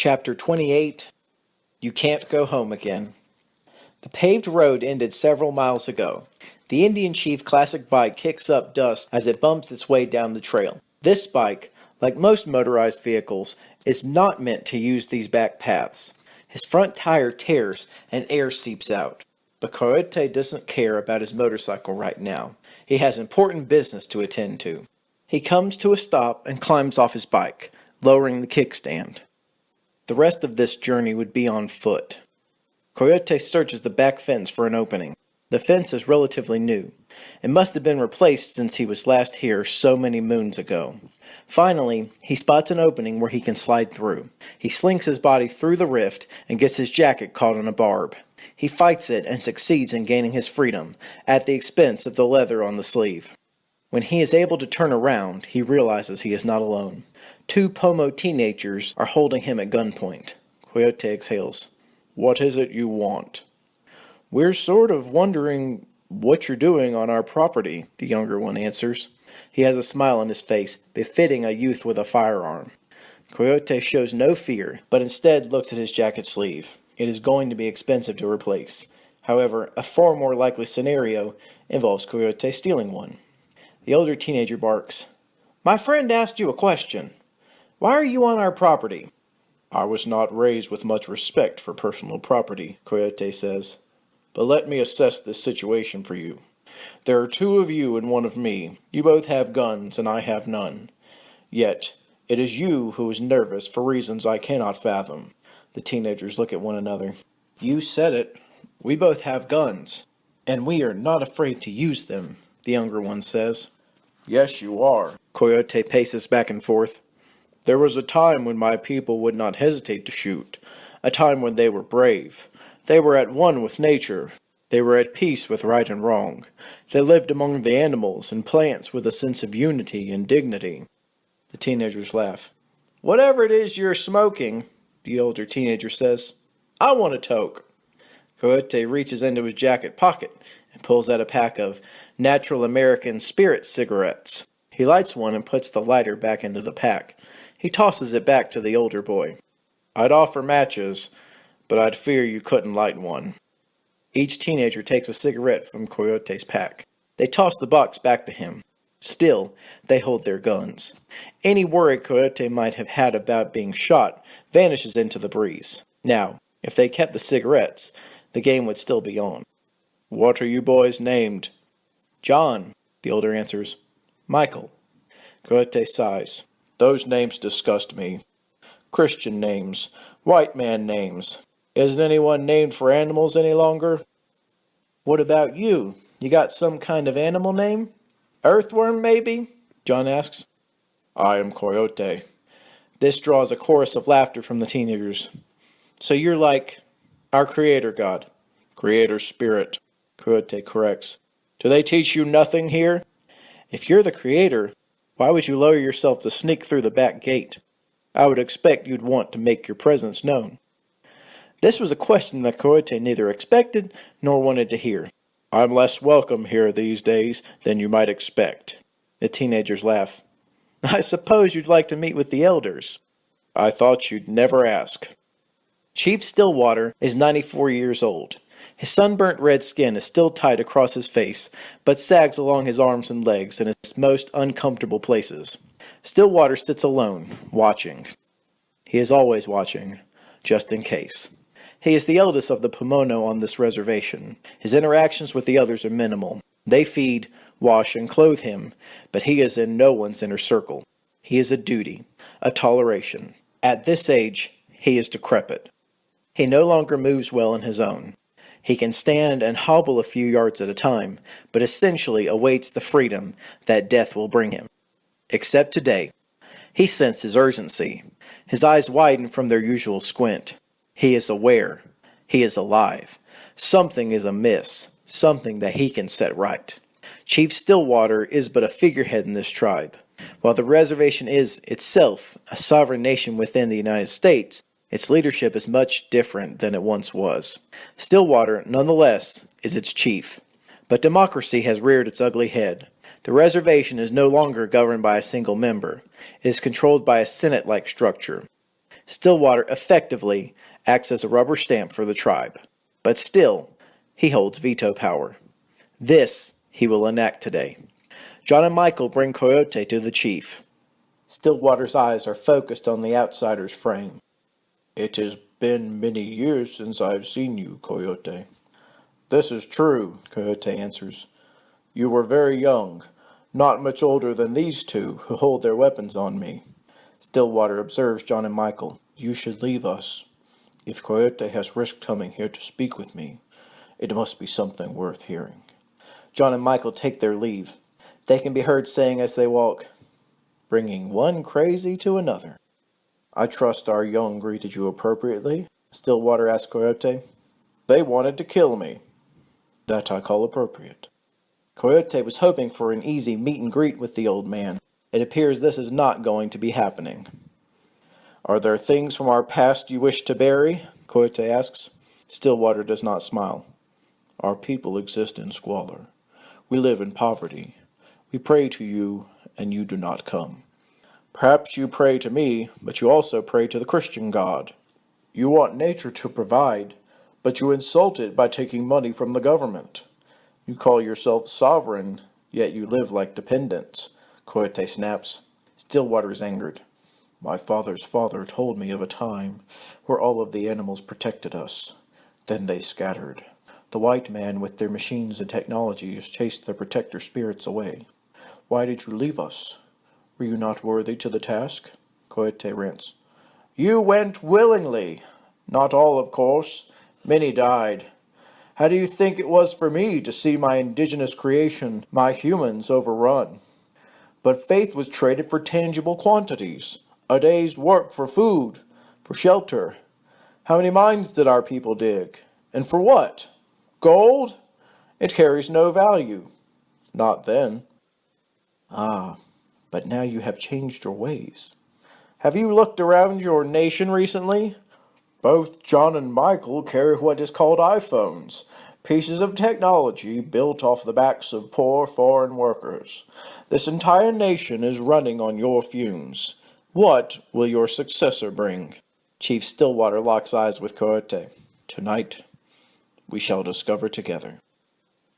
Chapter 28. You Can't Go Home Again. The paved road ended several miles ago. The Indian Chief classic bike kicks up dust as it bumps its way down the trail. This bike, like most motorized vehicles, is not meant to use these back paths. His front tire tears and air seeps out. But Coyote doesn't care about his motorcycle right now. He has important business to attend to. He comes to a stop and climbs off his bike, lowering the kickstand. The rest of this journey would be on foot. Coyote searches the back fence for an opening. The fence is relatively new. It must have been replaced since he was last here so many moons ago. Finally, he spots an opening where he can slide through. He slinks his body through the rift and gets his jacket caught on a barb. He fights it and succeeds in gaining his freedom, at the expense of the leather on the sleeve. When he is able to turn around, he realizes he is not alone. 2 Pomo teenagers are holding him at gunpoint. Coyote exhales. "What is it you want?" "We're sort of wondering what you're doing on our property," the younger one answers. He has a smile on his face, befitting a youth with a firearm. Coyote shows no fear, but instead looks at his jacket sleeve. It is going to be expensive to replace. However, a far more likely scenario involves Coyote stealing one. The older teenager barks, "My friend asked you a question. Why are you on our property?" "I was not raised with much respect for personal property," Coyote says. "But let me assess this situation for you. There are 2 of you and 1 of me. You both have guns and I have none. Yet, it is you who is nervous for reasons I cannot fathom." The teenagers look at one another. "You said it. We both have guns. And we are not afraid to use them," the younger one says. "Yes, you are." Coyote paces back and forth. "There was a time when my people would not hesitate to shoot. A time when they were brave. They were at one with nature. They were at peace with right and wrong. They lived among the animals and plants with a sense of unity and dignity." The teenagers laugh. "Whatever it is you're smoking," the older teenager says, "I want a toke." Coyote reaches into his jacket pocket and pulls out a pack of Natural American Spirit cigarettes. He lights one and puts the lighter back into the pack. He tosses it back to the older boy. "I'd offer matches, but I'd fear you couldn't light one." Each teenager takes a cigarette from Coyote's pack. They toss the box back to him. Still, they hold their guns. Any worry Coyote might have had about being shot vanishes into the breeze. Now, if they kept the cigarettes, the game would still be on. "What are you boys named?" "John," the older answers. "Michael." Coyote sighs. "Those names disgust me. Christian names, white man names. Isn't anyone named for animals any longer?" "What about you? You got some kind of animal name? Earthworm, maybe?" John asks. "I am Coyote." This draws a chorus of laughter from the teenagers. "So you're like our creator god." "Creator spirit," Coyote corrects. "Do they teach you nothing here?" "If you're the creator, why would you lower yourself to sneak through the back gate? I would expect you'd want to make your presence known." This was a question that Coyote neither expected nor wanted to hear. "I'm less welcome here these days than you might expect." The teenagers laugh. "I suppose you'd like to meet with the elders." "I thought you'd never ask." Chief Stillwater is 94 years old. His sunburnt red skin is still tight across his face, but sags along his arms and legs in its most uncomfortable places. Stillwater sits alone, watching. He is always watching, just in case. He is the eldest of the Pomono on this reservation. His interactions with the others are minimal. They feed, wash, and clothe him, but he is in no one's inner circle. He is a duty, a toleration. At this age, he is decrepit. He no longer moves well on his own. He can stand and hobble a few yards at a time, but essentially awaits the freedom that death will bring him. Except today. He senses urgency. His eyes widen from their usual squint. He is aware. He is alive. Something is amiss. Something that he can set right. Chief Stillwater is but a figurehead in this tribe. While the reservation is, itself, a sovereign nation within the United States, its leadership is much different than it once was. Stillwater, nonetheless, is its chief. But democracy has reared its ugly head. The reservation is no longer governed by a single member. It is controlled by a Senate-like structure. Stillwater effectively acts as a rubber stamp for the tribe. But still, he holds veto power. This he will enact today. John and Michael bring Coyote to the chief. Stillwater's eyes are focused on the outsider's frame. It has been many years since I've seen you, Coyote. This is true, Coyote answers. You were very young, not much older than these two who hold their weapons on me. Stillwater observes John and Michael. You should leave us. If Coyote has risked coming here to speak with me, it must be something worth hearing. John and Michael take their leave. They can be heard saying as they walk, bringing one crazy to another. I trust our young greeted you appropriately, Stillwater asked Coyote. They wanted to kill me. That I call appropriate. Coyote was hoping for an easy meet and greet with the old man. It appears this is not going to be happening. Are there things from our past you wish to bury? Coyote asks. Stillwater does not smile. Our people exist in squalor. We live in poverty. We pray to you, and you do not come. Perhaps you pray to me, but you also pray to the Christian God. You want nature to provide, but you insult it by taking money from the government. You call yourself sovereign, yet you live like dependents. Coyote snaps. Stillwater is angered. My father's father told me of a time where all of the animals protected us. Then they scattered. The white man with their machines and technologies chased their protector spirits away. Why did you leave us? Were you not worthy to the task? Coyote rants. You went willingly. Not all, of course. Many died. How do you think it was for me to see my indigenous creation, my humans, overrun? But faith was traded for tangible quantities. A day's work for food, for shelter. How many mines did our people dig? And for what? Gold? It carries no value. Not then. Ah, but now you have changed your ways. Have you looked around your nation recently? Both John and Michael carry what is called iPhones, pieces of technology built off the backs of poor foreign workers. This entire nation is running on your fumes. What will your successor bring? Chief Stillwater locks eyes with Coyote. Tonight, we shall discover together.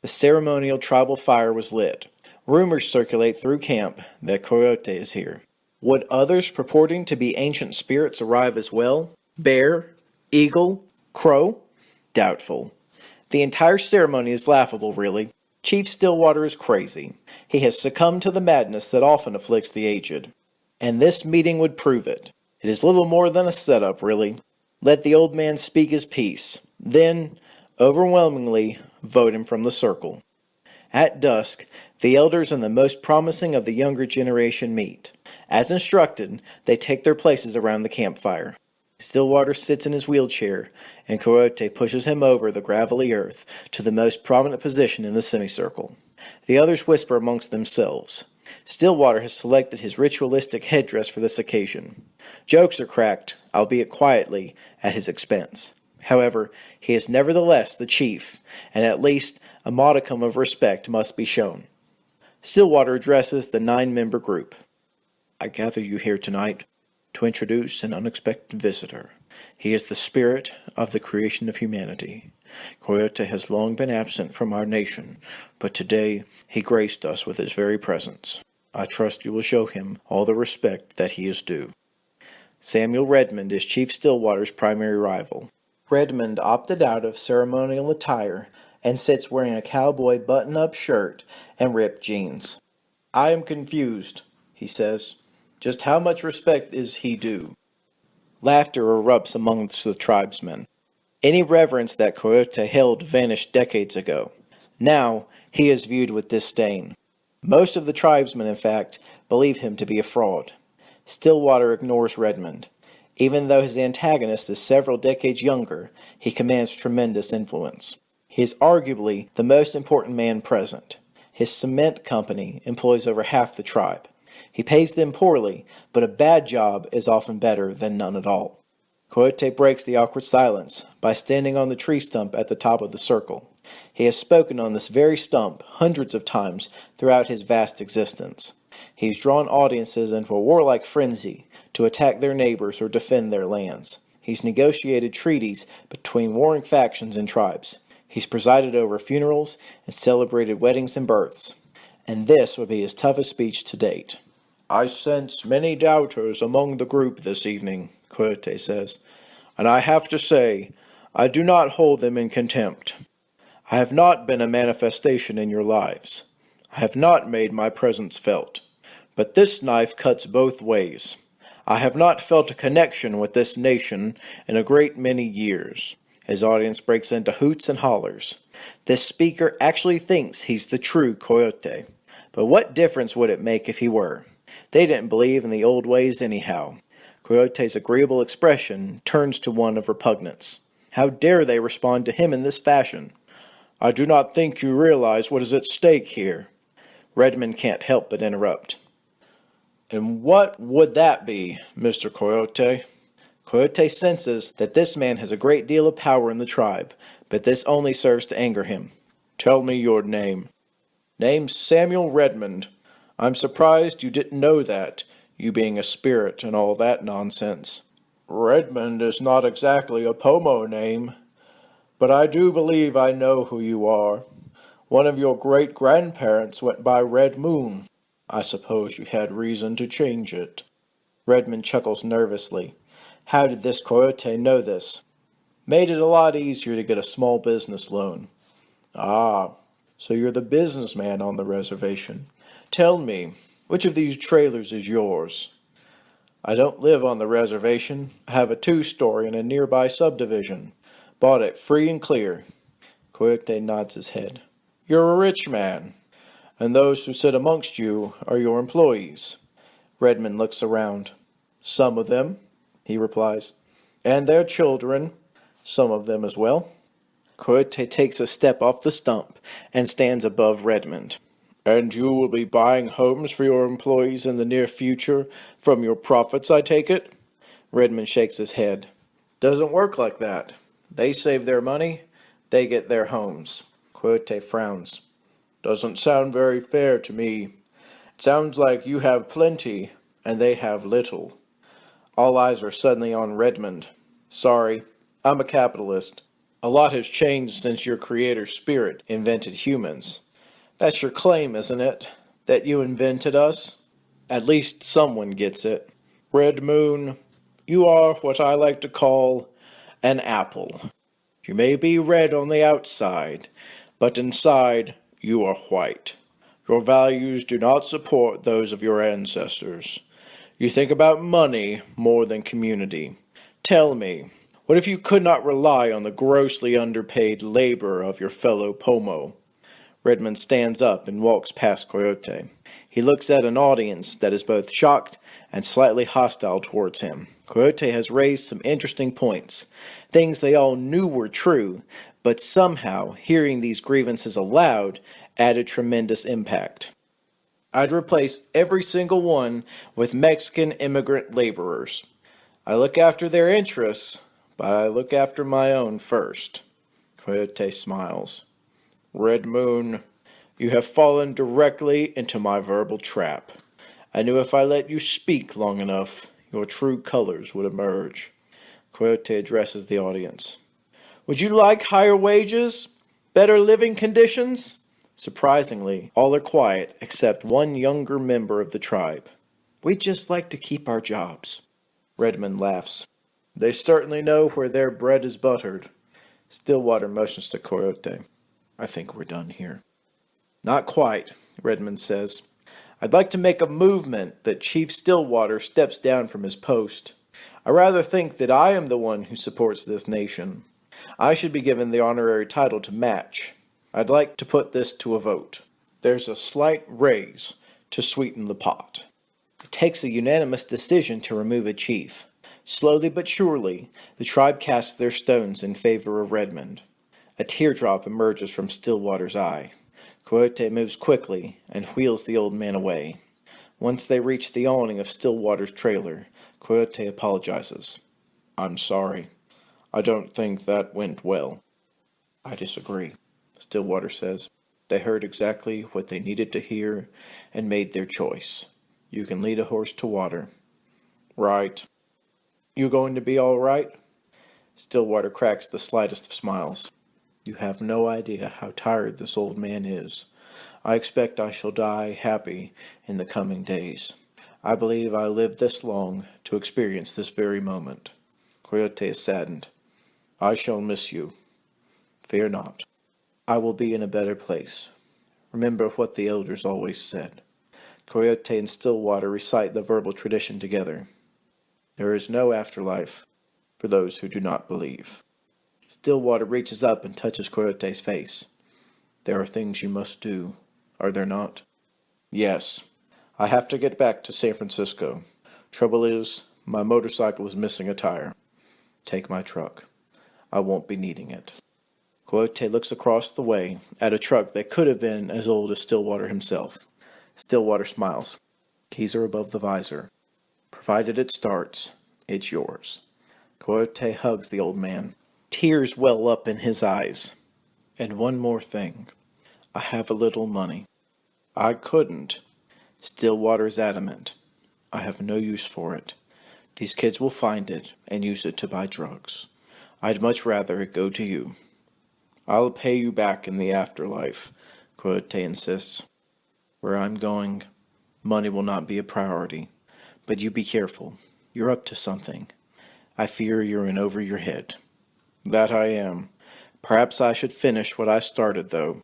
The ceremonial tribal fire was lit. Rumors circulate through camp that Coyote is here. Would others purporting to be ancient spirits arrive as well? Bear? Eagle? Crow? Doubtful. The entire ceremony is laughable, really. Chief Stillwater is crazy. He has succumbed to the madness that often afflicts the aged. And this meeting would prove it. It is little more than a setup, really. Let the old man speak his piece. Then, overwhelmingly, vote him from the circle. At dusk, the elders and the most promising of the younger generation meet. As instructed, they take their places around the campfire. Stillwater sits in his wheelchair, and Coyote pushes him over the gravelly earth to the most prominent position in the semicircle. The others whisper amongst themselves. Stillwater has selected his ritualistic headdress for this occasion. Jokes are cracked, albeit quietly, at his expense. However, he is nevertheless the chief, and at least a modicum of respect must be shown. Stillwater addresses the 9-member group. I gather you here tonight to introduce an unexpected visitor. He is the spirit of the creation of humanity. Coyote has long been absent from our nation, but today he graced us with his very presence. I trust you will show him all the respect that he is due. Samuel Redmond is Chief Stillwater's primary rival. Redmond opted out of ceremonial attire and sits wearing a cowboy button-up shirt and ripped jeans. I am confused, he says. Just how much respect is he due? Laughter erupts amongst the tribesmen. Any reverence that Coyote held vanished decades ago. Now he is viewed with disdain. Most of the tribesmen, in fact, believe him to be a fraud. Stillwater ignores Redmond. Even though his antagonist is several decades younger, he commands tremendous influence. He is arguably the most important man present. His cement company employs over half the tribe. He pays them poorly, but a bad job is often better than none at all. Coyote breaks the awkward silence by standing on the tree stump at the top of the circle. He has spoken on this very stump hundreds of times throughout his vast existence. He's drawn audiences into a warlike frenzy to attack their neighbors or defend their lands. He's negotiated treaties between warring factions and tribes. He's presided over funerals and celebrated weddings and births. And this would be his toughest speech to date. I sense many doubters among the group this evening, Coyote says, and I have to say, I do not hold them in contempt. I have not been a manifestation in your lives. I have not made my presence felt. But this knife cuts both ways. I have not felt a connection with this nation in a great many years. His audience breaks into hoots and hollers. This speaker actually thinks he's the true Coyote. But what difference would it make if he were? They didn't believe in the old ways anyhow. Coyote's agreeable expression turns to one of repugnance. How dare they respond to him in this fashion? I do not think you realize what is at stake here. Redmond can't help but interrupt. And what would that be, Mr. Coyote? Coyote senses that this man has a great deal of power in the tribe, but this only serves to anger him. Tell me your name. Name's Samuel Redmond. I'm surprised you didn't know that, you being a spirit and all that nonsense. Redmond is not exactly a Pomo name, but I do believe I know who you are. One of your great-grandparents went by Red Moon. I suppose you had reason to change it. Redmond chuckles nervously. How did this Coyote know this? Made it a lot easier to get a small business loan. Ah, so you're the businessman on the reservation. Tell me, which of these trailers is yours? I don't live on the reservation. I have a 2-story in a nearby subdivision. Bought it free and clear. Coyote nods his head. You're a rich man, and those who sit amongst you are your employees. Redmond looks around. Some of them, he replies. And their children, some of them as well. Coyote takes a step off the stump and stands above Redmond. And you will be buying homes for your employees in the near future from your profits, I take it? Redmond shakes his head. Doesn't work like that. They save their money, they get their homes. Coyote frowns. Doesn't sound very fair to me. It sounds like you have plenty, and they have little. All eyes are suddenly on Redmond. Sorry, I'm a capitalist. A lot has changed since your creator spirit invented humans. That's your claim, isn't it? That you invented us? At least someone gets it. Red Moon, you are what I like to call an apple. You may be red on the outside, but inside you are white. Your values do not support those of your ancestors. You think about money more than community. Tell me, what if you could not rely on the grossly underpaid labor of your fellow Pomo? Redmond stands up and walks past Coyote. He looks at an audience that is both shocked and slightly hostile towards him. Coyote has raised some interesting points, things they all knew were true, but somehow hearing these grievances aloud added tremendous impact. I'd replace every single one with Mexican immigrant laborers. I look after their interests, but I look after my own first. Coyote smiles. Red Moon, you have fallen directly into my verbal trap. I knew if I let you speak long enough, your true colors would emerge. Coyote addresses the audience. Would you like higher wages? Better living conditions? Surprisingly, all are quiet except one younger member of the tribe. We'd just like to keep our jobs. Redmond laughs. They certainly know where their bread is buttered. Stillwater motions to Coyote. I think we're done here. Not quite, Redmond says. I'd like to make a movement that Chief Stillwater steps down from his post. I rather think that I am the one who supports this nation. I should be given the honorary title to match. I'd like to put this to a vote. There's a slight raise to sweeten the pot. It takes a unanimous decision to remove a chief. Slowly but surely, the tribe casts their stones in favor of Redmond. A teardrop emerges from Stillwater's eye. Coyote moves quickly and wheels the old man away. Once they reach the awning of Stillwater's trailer, Coyote apologizes. I'm sorry. I don't think that went well. I disagree, Stillwater says. They heard exactly what they needed to hear and made their choice. You can lead a horse to water. Right. You going to be all right? Stillwater cracks the slightest of smiles. You have no idea how tired this old man is. I expect I shall die happy in the coming days. I believe I lived this long to experience this very moment. Coyote is saddened. I shall miss you. Fear not. I will be in a better place. Remember what the elders always said. Coyote and Stillwater recite the verbal tradition together. There is no afterlife for those who do not believe. Stillwater reaches up and touches Coyote's face. There are things you must do, are there not? Yes. I have to get back to San Francisco. Trouble is, my motorcycle is missing a tire. Take my truck. I won't be needing it. Coyote looks across the way at a truck that could have been as old as Stillwater himself. Stillwater smiles. Keys are above the visor. Provided it starts, it's yours. Coyote hugs the old man. Tears well up in his eyes. And one more thing. I have a little money. I couldn't. Stillwater is adamant. I have no use for it. These kids will find it and use it to buy drugs. I'd much rather it go to you. I'll pay you back in the afterlife, Coyote insists. Where I'm going, money will not be a priority. But you be careful. You're up to something. I fear you're in over your head. That I am. Perhaps I should finish what I started, though.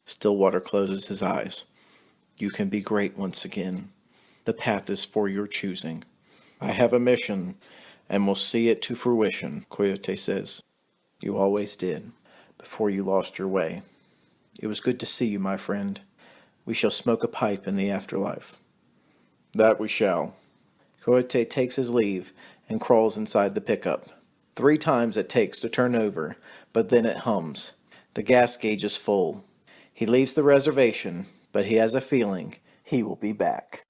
Stillwater closes his eyes. You can be great once again. The path is for your choosing. I have a mission, and will see it to fruition, Coyote says. You always did, before you lost your way. It was good to see you, my friend. We shall smoke a pipe in the afterlife. That we shall. Coyote takes his leave and crawls inside the pickup. 3 times it takes to turn over, but then it hums. The gas gauge is full. He leaves the reservation, but he has a feeling he will be back.